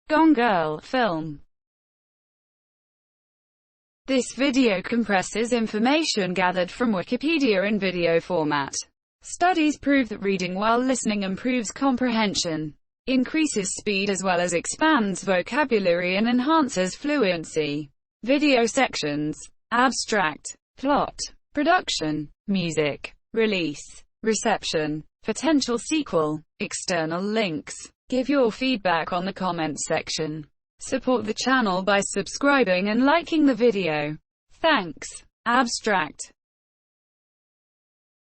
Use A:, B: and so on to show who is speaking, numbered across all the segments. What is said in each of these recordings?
A: Gone Girl film. This video compresses information gathered from Wikipedia in video format. Studies prove that reading while listening improves comprehension, increases speed as well as expands vocabulary and enhances fluency. Video sections. Abstract. Plot. Production. Music. Release. Reception. Potential sequel. External links. Give your feedback on the comments section. Support the channel by subscribing and liking the video. Thanks. Abstract.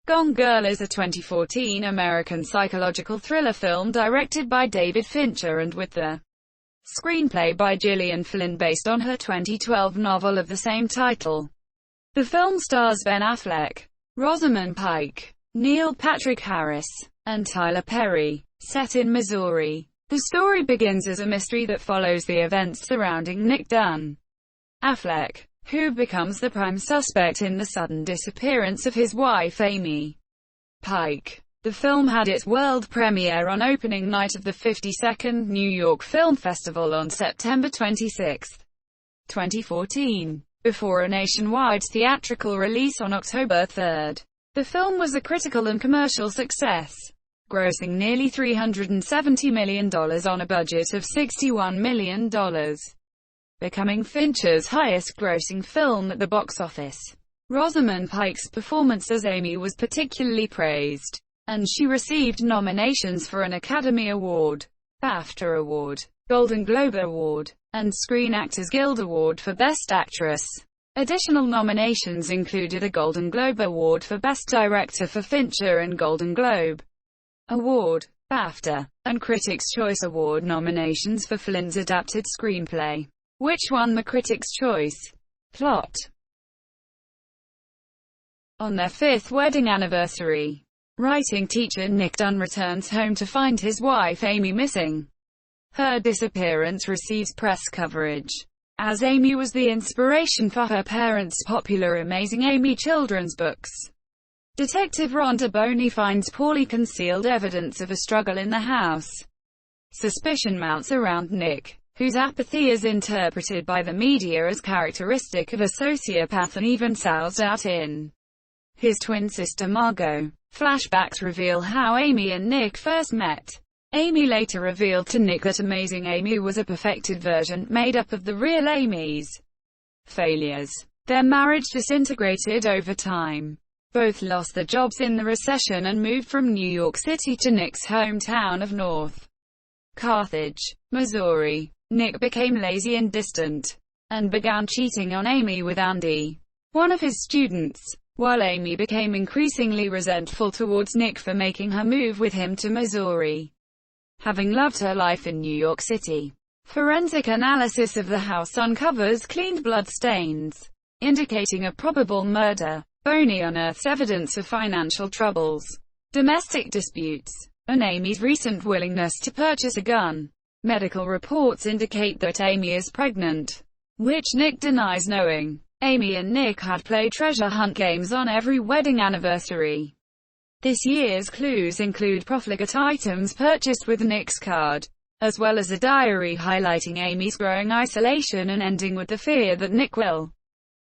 A: Gone Girl is a 2014 American psychological thriller film directed by David Fincher and with the screenplay by Gillian Flynn based on her 2012 novel of the same title. The film stars Ben Affleck, Rosamund Pike, Neil Patrick Harris, and Tyler Perry. Set in Missouri, the story begins as a mystery that follows the events surrounding Nick Dunn Affleck, who becomes the prime suspect in the sudden disappearance of his wife Amy Pike. The film had its world premiere on opening night of the 52nd New York Film Festival on September 26, 2014, before a nationwide theatrical release on October 3. The film was a critical and commercial success, grossing nearly $370 million on a budget of $61 million, becoming Fincher's highest-grossing film at the box office. Rosamund Pike's performance as Amy was particularly praised, and she received nominations for an Academy Award, BAFTA Award, Golden Globe Award, and Screen Actors Guild Award for Best Actress. Additional nominations included a Golden Globe Award for Best Director for Fincher and Golden Globe Award, BAFTA, and Critics' Choice Award nominations for Flynn's adapted screenplay, which won the Critics' Choice. Plot. On their 5th wedding anniversary, writing teacher Nick Dunn returns home to find his wife Amy missing. Her disappearance receives press coverage, as Amy was the inspiration for her parents' popular Amazing Amy children's books. Detective Rhonda Boney finds poorly concealed evidence of a struggle in the house. Suspicion mounts around Nick, whose apathy is interpreted by the media as characteristic of a sociopath and even sells out in his twin sister Margot. Flashbacks reveal how Amy and Nick first met. Amy later revealed to Nick that Amazing Amy was a perfected version, made up of the real Amy's failures. Their marriage disintegrated over time. Both lost their jobs in the recession and moved from New York City to Nick's hometown of North Carthage, Missouri. Nick became lazy and distant, and began cheating on Amy with Andy, one of his students, while Amy became increasingly resentful towards Nick for making her move with him to Missouri, having loved her life in New York City. Forensic analysis of the house uncovers cleaned blood stains, indicating a probable murder. Boney unearths evidence of financial troubles, domestic disputes, and Amy's recent willingness to purchase a gun. Medical reports indicate that Amy is pregnant, which Nick denies knowing. Amy and Nick had played treasure hunt games on every wedding anniversary. This year's clues include profligate items purchased with Nick's card, as well as a diary highlighting Amy's growing isolation and ending with the fear that Nick will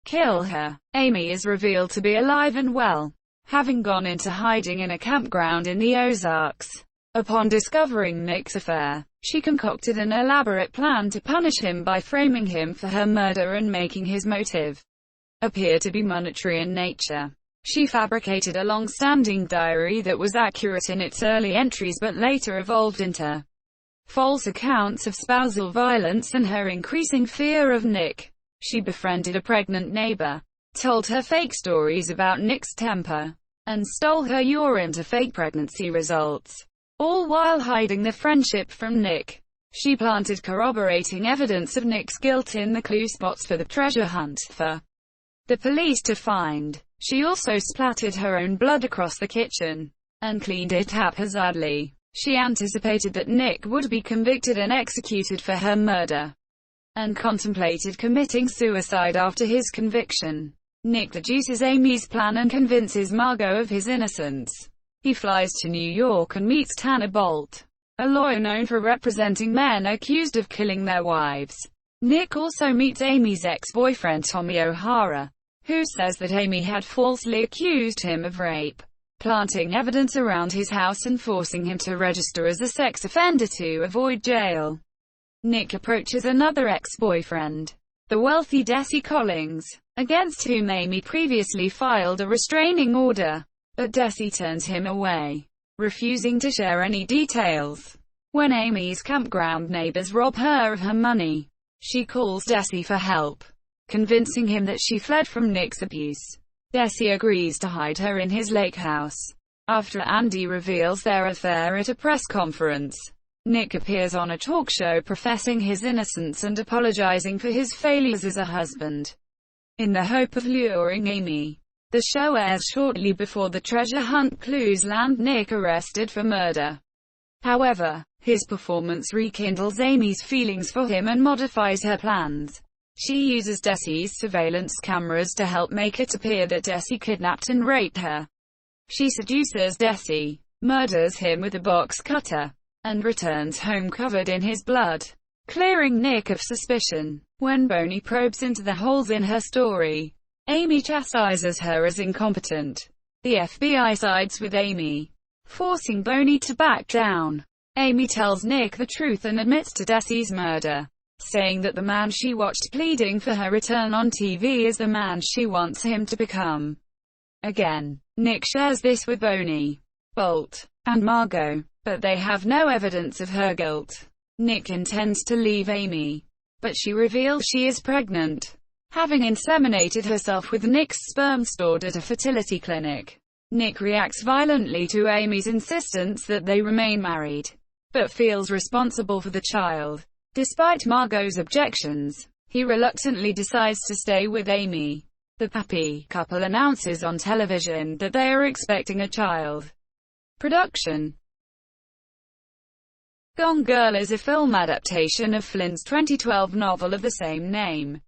A: kill her. Amy is revealed to be alive and well, having gone into hiding in a campground in the Ozarks. Upon discovering Nick's affair, she concocted an elaborate plan to punish him by framing him for her murder and making his motive appear to be monetary in nature. She fabricated a long-standing diary that was accurate in its early entries but later evolved into false accounts of spousal violence and her increasing fear of Nick. She befriended a pregnant neighbor, told her fake stories about Nick's temper, and stole her urine to fake pregnancy results, all while hiding the friendship from Nick. She planted corroborating evidence of Nick's guilt in the clue spots for the treasure hunt for the police to find. She also splattered her own blood across the kitchen, and cleaned it haphazardly. She anticipated that Nick would be convicted and executed for her murder, and contemplated committing suicide after his conviction. Nick deduces Amy's plan and convinces Margot of his innocence. He flies to New York and meets Tanner Bolt, a lawyer known for representing men accused of killing their wives. Nick also meets Amy's ex-boyfriend Tommy O'Hara, who says that Amy had falsely accused him of rape, planting evidence around his house and forcing him to register as a sex offender to avoid jail. Nick approaches another ex-boyfriend, the wealthy Desi Collins, against whom Amy previously filed a restraining order, but Desi turns him away, refusing to share any details. When Amy's campground neighbors rob her of her money, she calls Desi for help, convincing him that she fled from Nick's abuse. Desi agrees to hide her in his lake house. After Andy reveals their affair at a press conference, Nick appears on a talk show professing his innocence and apologizing for his failures as a husband, in the hope of luring Amy. The show airs shortly before the treasure hunt clues land Nick arrested for murder. However, his performance rekindles Amy's feelings for him and modifies her plans. She uses Desi's surveillance cameras to help make it appear that Desi kidnapped and raped her. She seduces Desi, murders him with a box cutter, and returns home covered in his blood, clearing Nick of suspicion. When Boney probes into the holes in her story, Amy chastises her as incompetent. The FBI sides with Amy, forcing Boney to back down. Amy tells Nick the truth and admits to Desi's murder, saying that the man she watched pleading for her return on TV is the man she wants him to become. Again, Nick shares this with Boney, Bolt, and Margot, but they have no evidence of her guilt. Nick intends to leave Amy, but she reveals she is pregnant, having inseminated herself with Nick's sperm stored at a fertility clinic. Nick reacts violently to Amy's insistence that they remain married, but feels responsible for the child. Despite Margot's objections, he reluctantly decides to stay with Amy. The happy couple announces on television that they are expecting a child. Production. Gone Girl is a film adaptation of Flynn's 2012 novel of the same name.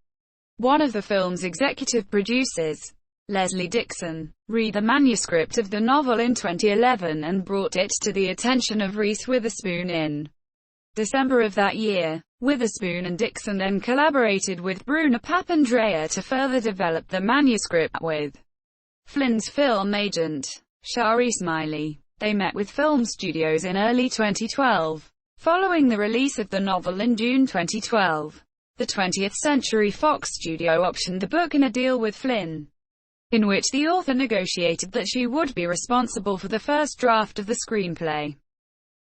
A: One of the film's executive producers, Leslie Dixon, read the manuscript of the novel in 2011 and brought it to the attention of Reese Witherspoon in December of that year. Witherspoon and Dixon then collaborated with Bruna Papandreou to further develop the manuscript with Flynn's film agent, Shari Smiley. They met with film studios in early 2012. Following the release of the novel in June 2012, the 20th Century Fox studio optioned the book in a deal with Flynn, in which the author negotiated that she would be responsible for the first draft of the screenplay.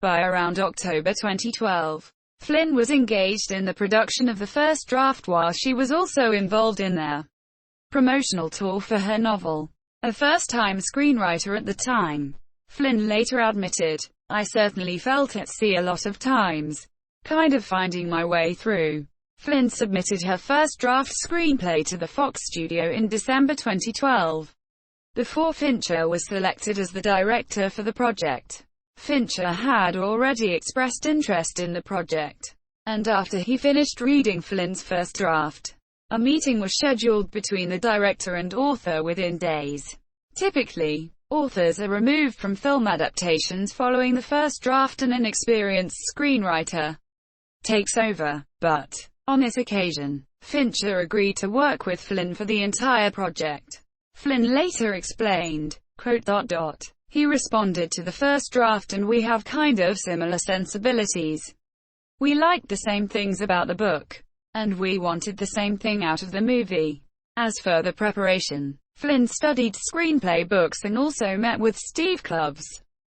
A: By around October 2012, Flynn was engaged in the production of the first draft while she was also involved in their promotional tour for her novel. A first-time screenwriter at the time, Flynn later admitted, "I certainly felt it a lot of times, kind of finding my way through." Flynn submitted her first draft screenplay to the Fox studio in December 2012, before Fincher was selected as the director for the project. Fincher had already expressed interest in the project, and after he finished reading Flynn's first draft, a meeting was scheduled between the director and author within days. Typically, authors are removed from film adaptations following the first draft and an experienced screenwriter takes over, but on this occasion, Fincher agreed to work with Flynn for the entire project. Flynn later explained, quote, "He responded to the first draft and we have kind of similar sensibilities. We liked the same things about the book, and we wanted the same thing out of the movie." As further preparation, Flynn studied screenplay books and also met with Steve Kloves,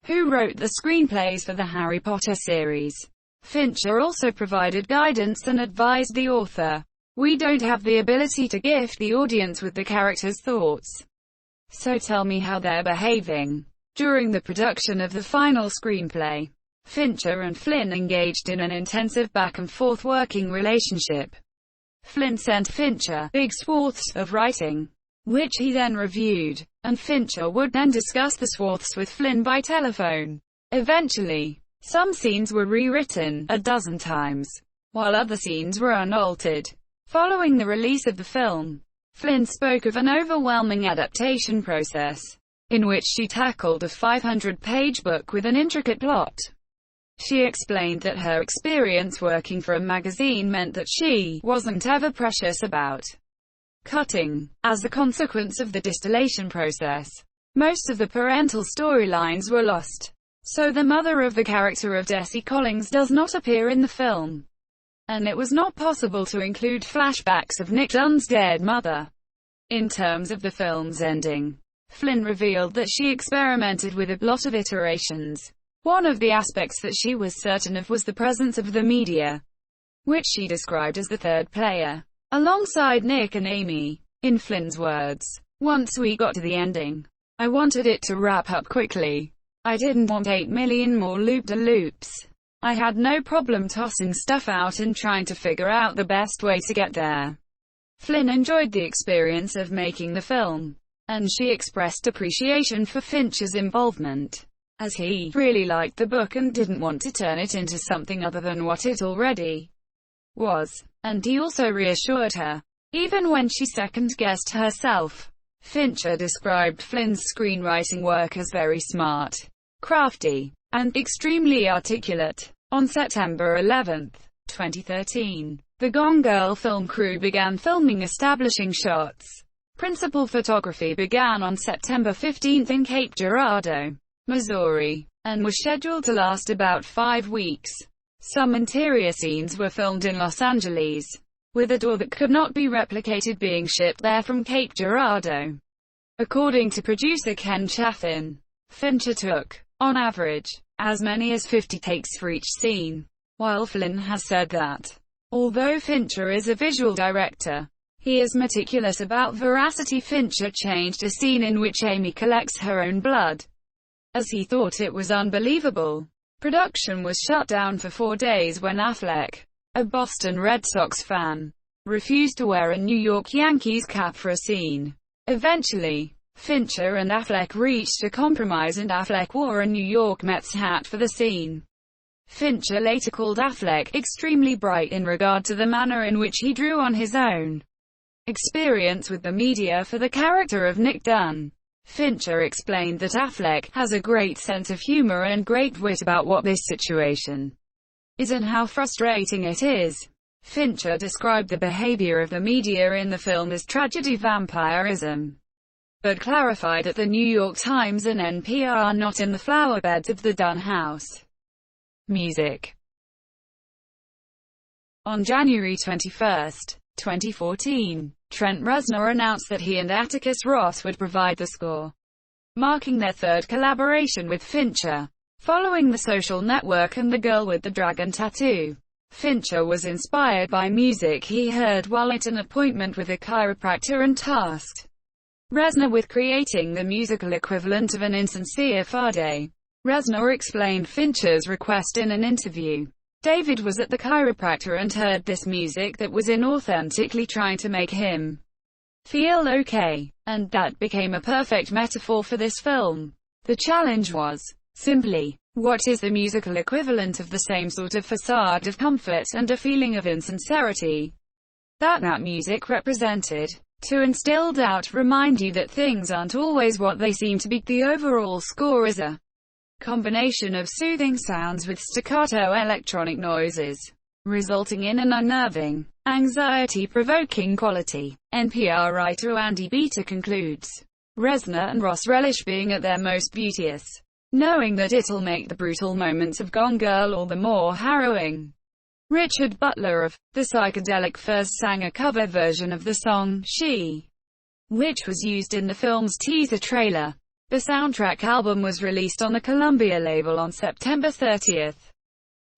A: who wrote the screenplays for the Harry Potter series. Fincher also provided guidance and advised the author, "We don't have the ability to gift the audience with the characters' thoughts, so tell me how they're behaving." During the production of the final screenplay, Fincher and Flynn engaged in an intensive back-and-forth working relationship. Flynn sent Fincher big swaths of writing, which he then reviewed, and Fincher would then discuss the swaths with Flynn by telephone. Eventually, some scenes were rewritten a dozen times, while other scenes were unaltered. Following the release of the film, Flynn spoke of an overwhelming adaptation process, in which she tackled a 500-page book with an intricate plot. She explained that her experience working for a magazine meant that she wasn't ever precious about cutting. As a consequence of the distillation process, most of the parental storylines were lost. So the mother of the character of Desi Collins does not appear in the film, and it was not possible to include flashbacks of Nick Dunn's dead mother. In terms of the film's ending, Flynn revealed that she experimented with a lot of iterations. One of the aspects that she was certain of was the presence of the media, which she described as the third player, alongside Nick and Amy. In Flynn's words, "Once we got to the ending, I wanted it to wrap up quickly. I didn't want 8 million more loop-de-loops. I had no problem tossing stuff out and trying to figure out the best way to get there." Flynn enjoyed the experience of making the film, and she expressed appreciation for Fincher's involvement, as he really liked the book and didn't want to turn it into something other than what it already was. And he also reassured her, even when she second-guessed herself. Fincher described Flynn's screenwriting work as very smart, crafty, and extremely articulate. On September 11, 2013, the Gone Girl film crew began filming establishing shots. Principal photography began on September 15 in Cape Girardeau, Missouri, and was scheduled to last about 5 weeks. Some interior scenes were filmed in Los Angeles, with a door that could not be replicated being shipped there from Cape Girardeau. According to producer Ken Chaffin, Fincher took, on average, as many as 50 takes for each scene, while Flynn has said that, although Fincher is a visual director, he is meticulous about veracity. Fincher changed a scene in which Amy collects her own blood, as he thought it was unbelievable. Production was shut down for 4 days when Affleck, a Boston Red Sox fan, refused to wear a New York Yankees cap for a scene. Eventually, Fincher and Affleck reached a compromise and Affleck wore a New York Mets hat for the scene. Fincher later called Affleck extremely bright in regard to the manner in which he drew on his own experience with the media for the character of Nick Dunn. Fincher explained that Affleck has a great sense of humor and great wit about what this situation is and how frustrating it is. Fincher described the behavior of the media in the film as tragedy vampirism, but clarified that the New York Times and NPR are not in the flowerbeds of the Dunn house. Music. On January 21, 2014, Trent Reznor announced that he and Atticus Ross would provide the score, marking their third collaboration with Fincher, following The Social Network and The Girl with the Dragon Tattoo. Fincher was inspired by music he heard while at an appointment with a chiropractor and tasked Reznor with creating the musical equivalent of an insincere fade. Reznor explained Fincher's request in an interview. David was at the chiropractor and heard this music that was inauthentically trying to make him feel okay, and that became a perfect metaphor for this film. The challenge was, simply, what is the musical equivalent of the same sort of facade of comfort and a feeling of insincerity that music represented? To instill doubt, remind you that things aren't always what they seem to be. The overall score is a combination of soothing sounds with staccato electronic noises, resulting in an unnerving, anxiety-provoking quality. NPR writer Andy Beater concludes, Reznor and Ross relish being at their most beauteous, knowing that it'll make the brutal moments of Gone Girl all the more harrowing. Richard Butler of The Psychedelic Furs sang a cover version of the song She, which was used in the film's teaser trailer. The soundtrack album was released on the Columbia label on September 30,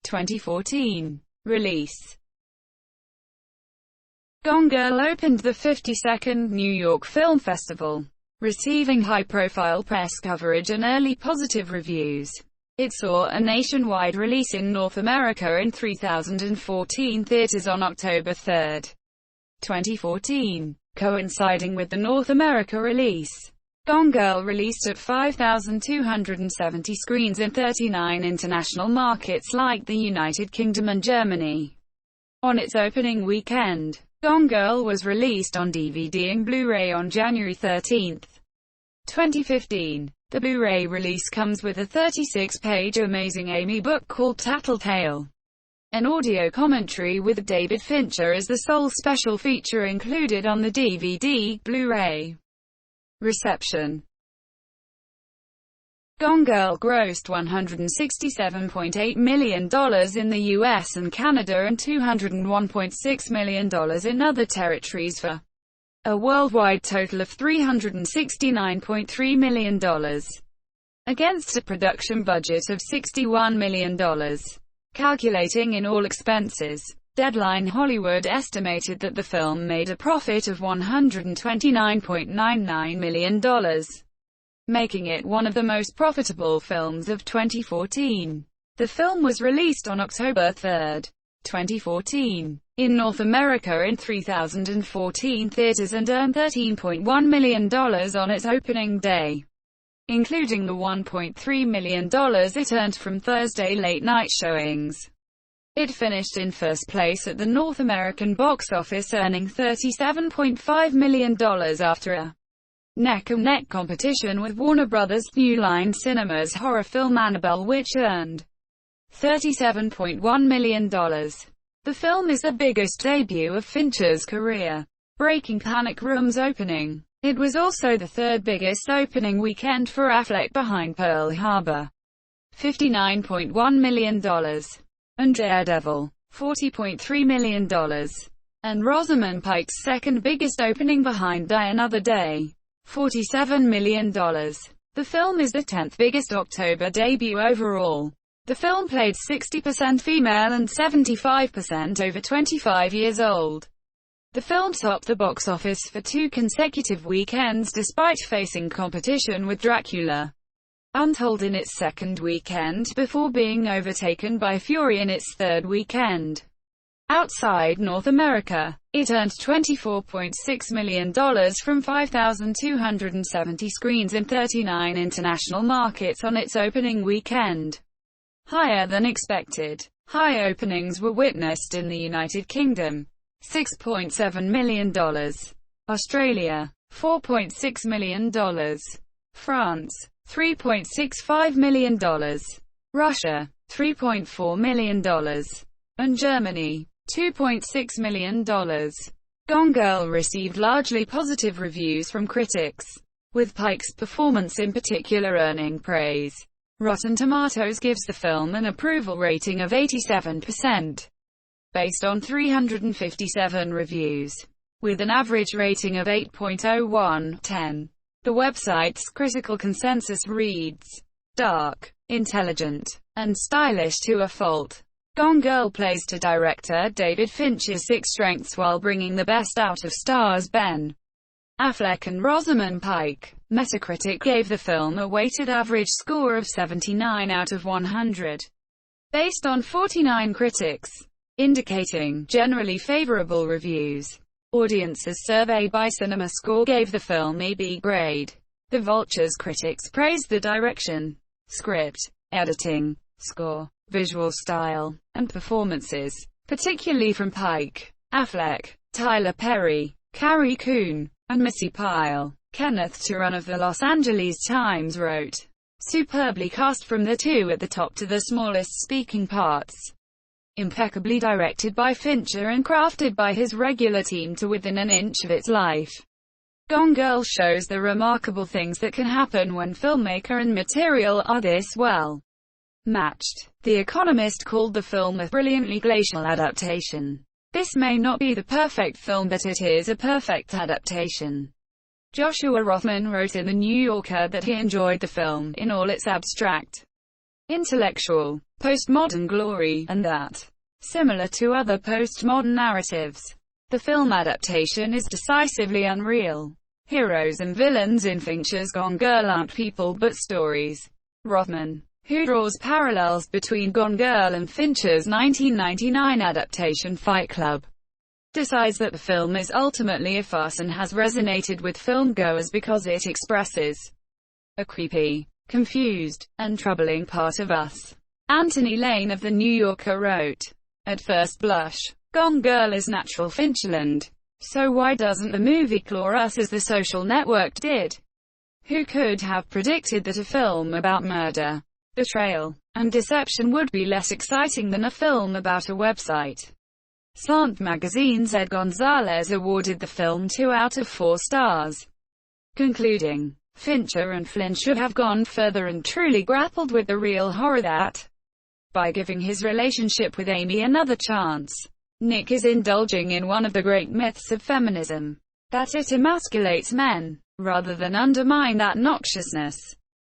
A: 2014. Release. Gone Girl opened the 52nd New York Film Festival, receiving high-profile press coverage and early positive reviews. It saw a nationwide release in North America in 3,014 theaters on October 3, 2014, coinciding with the North America release. Gone Girl released at 5,270 screens in 39 international markets like the United Kingdom and Germany. On its opening weekend, Gone Girl was released on DVD and Blu-ray on January 13, 2015. The Blu-ray release comes with a 36-page Amazing Amy book called Tattletale. An audio commentary with David Fincher is the sole special feature included on the DVD, Blu-ray. Reception. Gone Girl grossed $167.8 million in the US and Canada and $201.6 million in other territories for a worldwide total of $369.3 million, against a production budget of $61 million. Calculating in all expenses, Deadline Hollywood estimated that the film made a profit of $129.99 million, making it one of the most profitable films of 2014. The film was released on October 3, 2014, in North America in 3,014 theaters and earned $13.1 million on its opening day, including the $1.3 million it earned from Thursday late-night showings. It finished in first place at the North American box office, earning $37.5 million after a neck-and-neck competition with Warner Bros.' New Line Cinema's horror film Annabelle, which earned $37.1 million. The film is the biggest debut of Fincher's career, breaking Panic Room's opening. It was also the third biggest opening weekend for Affleck behind Pearl Harbor, $59.1 million, and Daredevil, $40.3 million, and Rosamund Pike's second biggest opening behind Die Another Day, $47 million. The film is the 10th biggest October debut overall. The film played 60% female and 75% over 25 years old. The film topped the box office for 2 consecutive weekends despite facing competition with Dracula Untold in its second weekend before being overtaken by Fury in its third weekend. Outside North America, it earned $24.6 million from 5,270 screens in 39 international markets on its opening weekend, higher than expected. High openings were witnessed in the United Kingdom, $6.7 million, Australia, $4.6 million, France, $3.65 million, Russia, $3.4 million, and Germany, $2.6 million. Gone Girl received largely positive reviews from critics, with Pike's performance in particular earning praise. Rotten Tomatoes gives the film an approval rating of 87%, based on 357 reviews, with an average rating of 8.01/10. The website's critical consensus reads, "Dark, intelligent, and stylish to a fault. Gone Girl plays to director David Fincher's 6 strengths while bringing the best out of stars Ben Affleck and Rosamund Pike." Metacritic gave the film a weighted average score of 79 out of 100, based on 49 critics, indicating generally favorable reviews. Audiences surveyed by CinemaScore gave the film a B grade. The Vulture's critics praised the direction, script, editing, score, visual style, and performances, particularly from Pike, Affleck, Tyler Perry, Carrie Coon, and Missy Pyle. Kenneth Turan of the Los Angeles Times wrote, "Superbly cast from the 2 at the top to the smallest speaking parts. Impeccably directed by Fincher and crafted by his regular team to within an inch of its life. Gone Girl shows the remarkable things that can happen when filmmaker and material are this well matched." The Economist called the film a brilliantly glacial adaptation. "This may not be the perfect film, but it is a perfect adaptation." Joshua Rothman wrote in The New Yorker that he enjoyed the film in all its abstract, intellectual, postmodern glory, and that, similar to other postmodern narratives, the film adaptation is decisively unreal. Heroes and villains in Fincher's Gone Girl aren't people but stories. Rothman, who draws parallels between Gone Girl and Fincher's 1999 adaptation Fight Club, decides that the film is ultimately a farce and has resonated with filmgoers because it expresses a creepy, confused, and troubling part of us. Anthony Lane of The New Yorker wrote, "At first blush, Gone Girl is natural Fincherland. So why doesn't the movie claw us as The Social Network did? Who could have predicted that a film about murder, betrayal, and deception would be less exciting than a film about a website? Slant magazine's Ed Gonzalez awarded the film 2 out of 4 stars, concluding, Fincher and Flynn should have gone further and truly grappled with the real horror that, by giving his relationship with Amy another chance, Nick is indulging in one of the great myths of feminism, that it emasculates men, rather than undermine that noxiousness.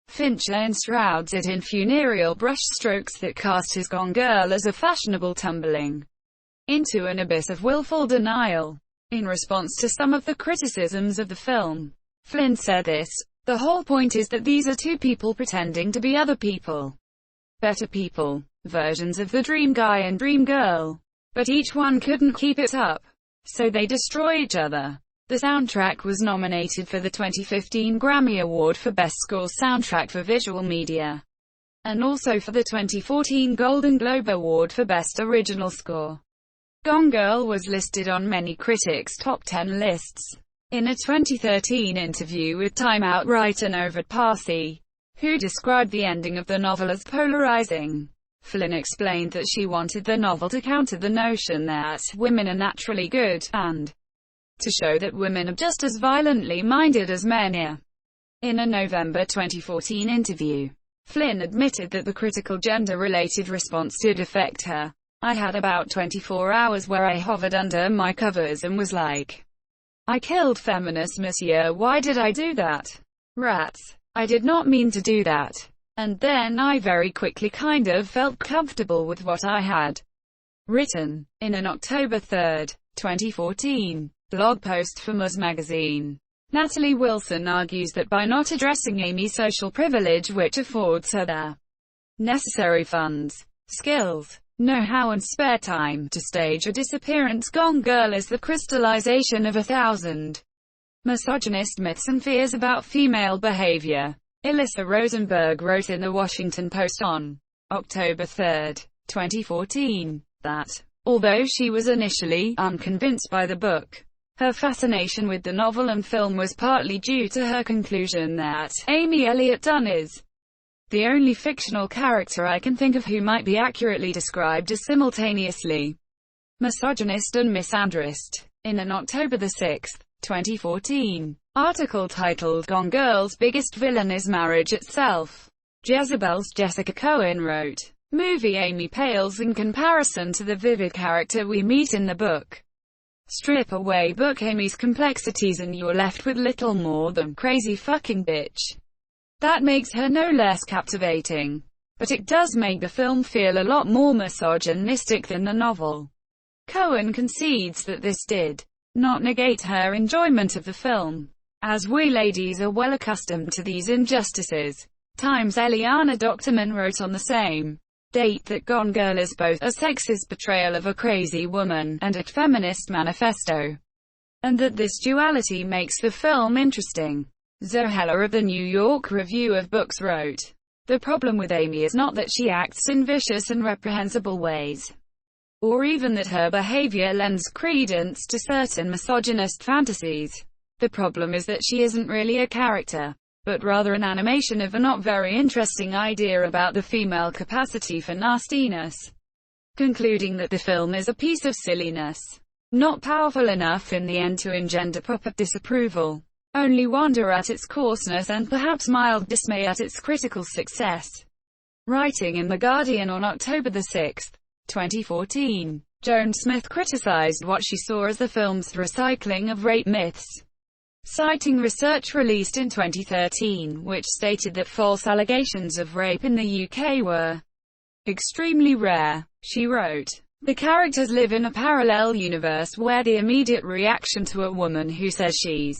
A: Fincher enshrouds it in funereal brushstrokes that cast his Gone Girl as a fashionable tumbling into an abyss of willful denial. In response to some of the criticisms of the film, Flynn said this: "The whole point is that these are two people pretending to be other people. Better people. Versions of the dream guy and dream girl. But each one couldn't keep it up. So they destroy each other." The soundtrack was nominated for the 2015 Grammy Award for Best Score Soundtrack for Visual Media, and also for the 2014 Golden Globe Award for Best Original Score. Gone Girl was listed on many critics' top 10 lists. In a 2013 interview with Time Out writer Novad Parsi, who described the ending of the novel as polarizing, Flynn explained that she wanted the novel to counter the notion that women are naturally good, and to show that women are just as violently minded as men are. In a November 2014 interview, Flynn admitted that the critical gender-related response did affect her. "I had about 24 hours where I hovered under my covers and was like, I killed feminists, monsieur, why did I do that? Rats. I did not mean to do that. And then I very quickly kind of felt comfortable with what I had written." In an October 3, 2014, blog post for Ms. Magazine, Natalie Wilson argues that by not addressing Amy's social privilege, which affords her the necessary funds, skills, know-how and spare time to stage a disappearance, Gone Girl is the crystallization of 1,000 misogynist myths and fears about female behavior. Alyssa Rosenberg wrote in The Washington Post on October 3, 2014, that, although she was initially unconvinced by the book, her fascination with the novel and film was partly due to her conclusion that Amy Elliott Dunn is the only fictional character I can think of who might be accurately described as simultaneously misogynist and misandrist. In an October 6, 2014, article titled Gone Girl's Biggest Villain is Marriage Itself, Jezebel's Jessica Cohen wrote, "Movie Amy pales in comparison to the vivid character we meet in the book. Strip away book Amy's complexities and you're left with little more than crazy fucking bitch. That makes her no less captivating. But it does make the film feel a lot more misogynistic than the novel." Cohen concedes that this did not negate her enjoyment of the film, as we ladies are well accustomed to these injustices. Times' Eliana Doctorman wrote on the same date that Gone Girl is both a sexist portrayal of a crazy woman and a feminist manifesto, and that this duality makes the film interesting. Zohella of the New York Review of Books wrote, "The problem with Amy is not that she acts in vicious and reprehensible ways, or even that her behavior lends credence to certain misogynist fantasies. The problem is that she isn't really a character, but rather an animation of a not very interesting idea about the female capacity for nastiness," concluding that the film is a piece of silliness, not powerful enough in the end to engender proper disapproval, only wonder at its coarseness and perhaps mild dismay at its critical success. Writing in The Guardian on October 6, 2014, Joan Smith criticized what she saw as the film's recycling of rape myths, citing research released in 2013, which stated that false allegations of rape in the UK were extremely rare. She wrote, "The characters live in a parallel universe where the immediate reaction to a woman who says she's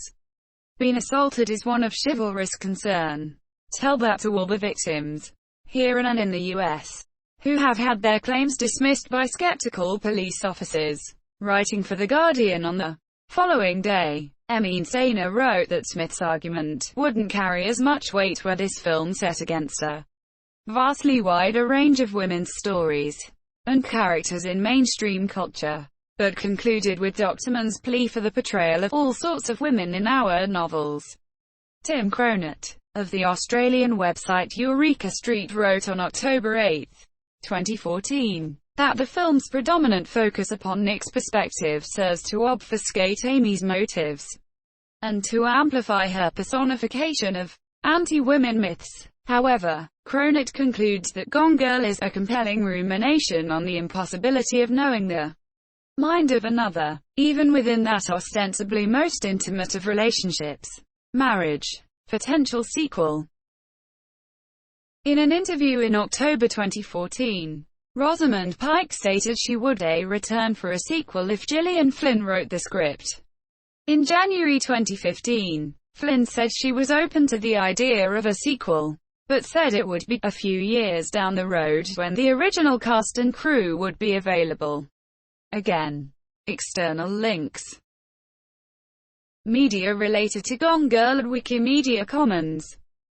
A: been assaulted is one of chivalrous concern. Tell that to all the victims, here and in the US, who have had their claims dismissed by skeptical police officers." Writing for The Guardian on the following day, Emine Sainer wrote that Smith's argument wouldn't carry as much weight were this film set against a vastly wider range of women's stories and characters in mainstream culture, but concluded with Doctorman's plea for the portrayal of all sorts of women in our novels. Tim Cronin, of the Australian website Eureka Street, wrote on October 8, 2014, that the film's predominant focus upon Nick's perspective serves to obfuscate Amy's motives and to amplify her personification of anti-women myths. However, Cronin concludes that Gone Girl is a compelling rumination on the impossibility of knowing the mind of another, even within that ostensibly most intimate of relationships, marriage. Potential sequel. In an interview in October 2014, Rosamund Pike stated she would return for a sequel if Gillian Flynn wrote the script. In January 2015, Flynn said she was open to the idea of a sequel, but said it would be a few years down the road when the original cast and crew would be available. Again. External links. Media related to Gone Girl at Wikimedia Commons.